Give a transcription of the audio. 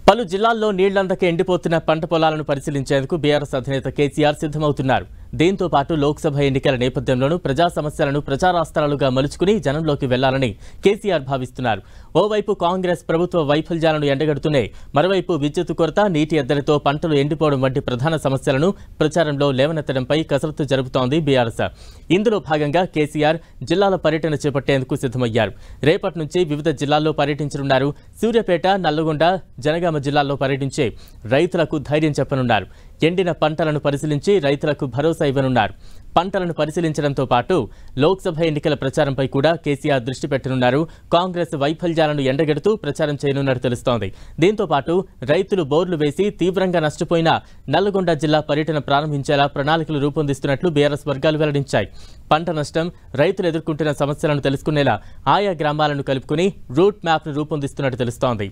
పలు జిల్లాల్లో నీళ్లందక ఎండిపోతున్న పంట పొలాలను పరిశీలించేందుకు బీఆర్ఎస్ అధినేత కేసీఆర్ సిద్ధమవుతున్నారు. దీంతో పాటు లోక్సభ ఎన్నికల నేపథ్యంలోనూ ప్రజా సమస్యలను ప్రచారాస్త్రాలుగా మలుచుకుని జనంలోకి వెళ్లాలని కేసీఆర్ భావిస్తున్నారు. ఓవైపు కాంగ్రెస్ ప్రభుత్వ వైఫల్యాలను ఎండగడుతూనే మరోవైపు విద్యుత్ కొరత, నీటి ఎద్దడితో పంటలు ఎండిపోవడం వంటి ప్రధాన సమస్యలను ప్రచారంలో లేవనెత్తడంపై కసరత్తు జరుపుతోంది బీఆర్ఎస్. ఇందులో భాగంగా కేసీఆర్ జిల్లాల పర్యటన చేపట్టేందుకు సిద్ధమయ్యారు. రేపటి నుంచి వివిధ జిల్లాల్లో పర్యటించనున్నారు. సూర్యాపేట, నల్లగొండ, జనగామ జిల్లాల్లో పర్యటించే రైతులకు ధైర్యం చెప్పనున్నారు. ఎండిన పంటలను పరిశీలించి రైతులకు భరోసా ఇవ్వనున్నారు. పంటలను పరిశీలించడంతో పాటు లోక్సభ ఎన్నికల ప్రచారంపై కూడా కేసీఆర్ దృష్టి పెట్టనున్నారు. కాంగ్రెస్ వైఫల్యాలను ఎండగడుతూ ప్రచారం చేయనున్నట్టు తెలుస్తోంది. దీంతో పాటు రైతులు బోర్లు వేసి తీవ్రంగా నష్టపోయిన నల్లగొండ జిల్లా పర్యటన ప్రారంభించేలా ప్రణాళికలు రూపొందిస్తున్నట్లు బీఆర్ఎస్ వర్గాలు వెల్లడించాయి. పంట నష్టం, రైతులు ఎదుర్కొంటున్న సమస్యలను తెలుసుకునేలా ఆయా గ్రామాలను కలుపుకుని రూట్ మ్యాప్ను రూపొందిస్తున్నట్టు తెలుస్తోంది.